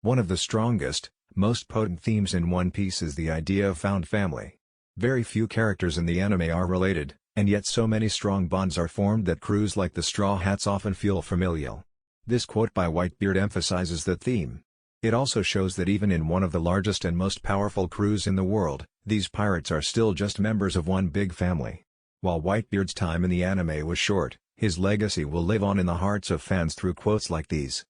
One of the strongest, most potent themes in One Piece is the idea of found family. Very few characters in the anime are related, and yet so many strong bonds are formed that crews like the Straw Hats often feel familial. This quote by Whitebeard emphasizes the theme. It also shows that even in one of the largest and most powerful crews in the world, these pirates are still just members of one big family. While Whitebeard's time in the anime was short, his legacy will live on in the hearts of fans through quotes like these.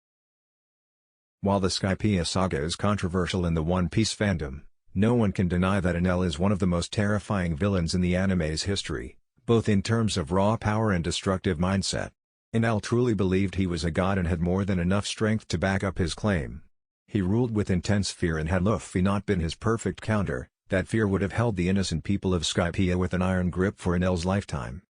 While the Skypiea saga is controversial in the One Piece fandom, no one can deny that Enel is one of the most terrifying villains in the anime's history, both in terms of raw power and destructive mindset. Enel truly believed he was a god and had more than enough strength to back up his claim. He ruled with intense fear, and had Luffy not been his perfect counter, that fear would have held the innocent people of Skypiea with an iron grip for Enel's lifetime.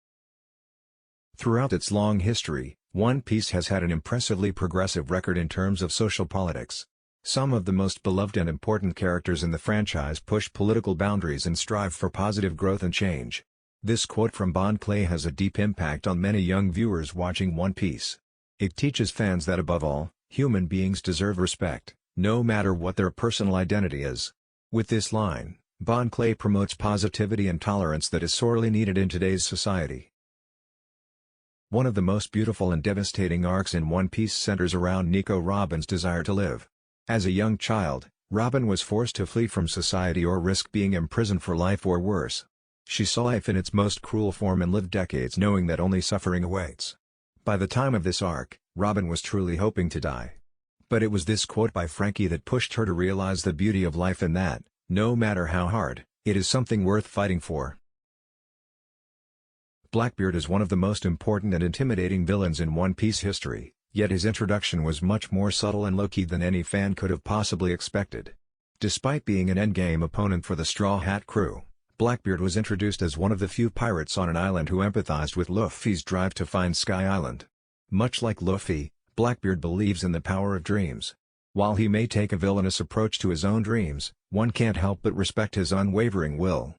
Throughout its long history, One Piece has had an impressively progressive record in terms of social politics. Some of the most beloved and important characters in the franchise push political boundaries and strive for positive growth and change. This quote from Bon Clay has a deep impact on many young viewers watching One Piece. It teaches fans that above all, human beings deserve respect, no matter what their personal identity is. With this line, Bon Clay promotes positivity and tolerance that is sorely needed in today's society. One of the most beautiful and devastating arcs in One Piece centers around Nico Robin's desire to live. As a young child, Robin was forced to flee from society or risk being imprisoned for life or worse. She saw life in its most cruel form and lived decades knowing that only suffering awaits. By the time of this arc, Robin was truly hoping to die. But it was this quote by Frankie that pushed her to realize the beauty of life and that, no matter how hard, it is something worth fighting for. Blackbeard is one of the most important and intimidating villains in One Piece history, yet his introduction was much more subtle and low-key than any fan could have possibly expected. Despite being an endgame opponent for the Straw Hat crew, Blackbeard was introduced as one of the few pirates on an island who empathized with Luffy's drive to find Sky Island. Much like Luffy, Blackbeard believes in the power of dreams. While he may take a villainous approach to his own dreams, one can't help but respect his unwavering will.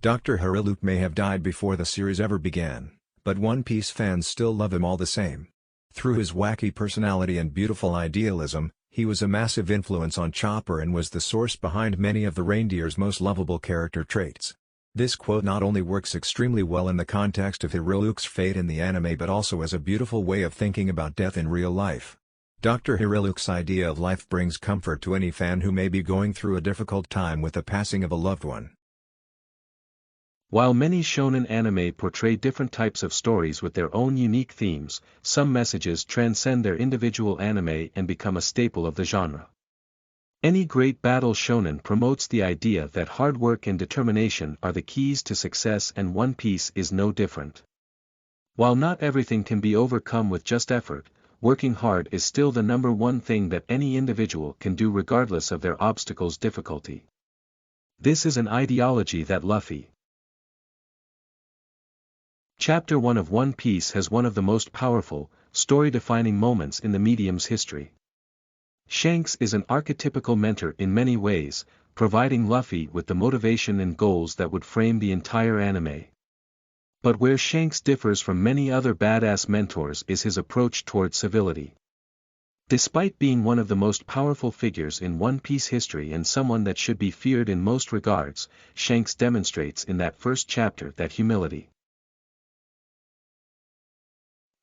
Dr. Hiriluk may have died before the series ever began, but One Piece fans still love him all the same. Through his wacky personality and beautiful idealism, he was a massive influence on Chopper and was the source behind many of the reindeer's most lovable character traits. This quote not only works extremely well in the context of Hiriluk's fate in the anime but also as a beautiful way of thinking about death in real life. Dr. Hiriluk's idea of life brings comfort to any fan who may be going through a difficult time with the passing of a loved one. While many shonen anime portray different types of stories with their own unique themes, some messages transcend their individual anime and become a staple of the genre. Any great battle shonen promotes the idea that hard work and determination are the keys to success, and One Piece is no different. While not everything can be overcome with just effort, working hard is still the #1 thing that any individual can do regardless of their obstacles' difficulty. This is an ideology that Luffy. Chapter 1 of One Piece has one of the most powerful, story-defining moments in the medium's history. Shanks is an archetypical mentor in many ways, providing Luffy with the motivation and goals that would frame the entire anime. But where Shanks differs from many other badass mentors is his approach towards civility. Despite being one of the most powerful figures in One Piece history and someone that should be feared in most regards, Shanks demonstrates in that first chapter that humility.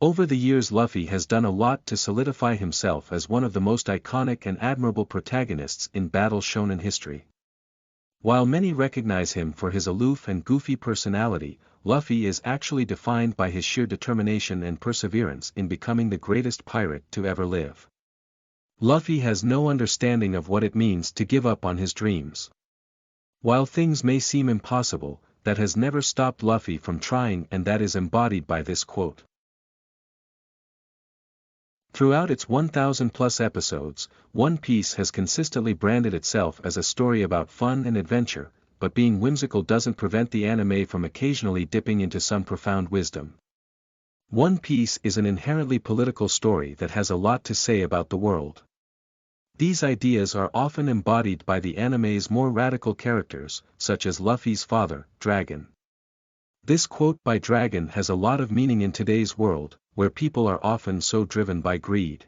Over the years, Luffy has done a lot to solidify himself as one of the most iconic and admirable protagonists in battle shonen history. While many recognize him for his aloof and goofy personality, Luffy is actually defined by his sheer determination and perseverance in becoming the greatest pirate to ever live. Luffy has no understanding of what it means to give up on his dreams. While things may seem impossible, that has never stopped Luffy from trying, and that is embodied by this quote. Throughout its 1,000-plus episodes, One Piece has consistently branded itself as a story about fun and adventure, but being whimsical doesn't prevent the anime from occasionally dipping into some profound wisdom. One Piece is an inherently political story that has a lot to say about the world. These ideas are often embodied by the anime's more radical characters, such as Luffy's father, Dragon. This quote by Dragon has a lot of meaning in today's world, where people are often so driven by greed.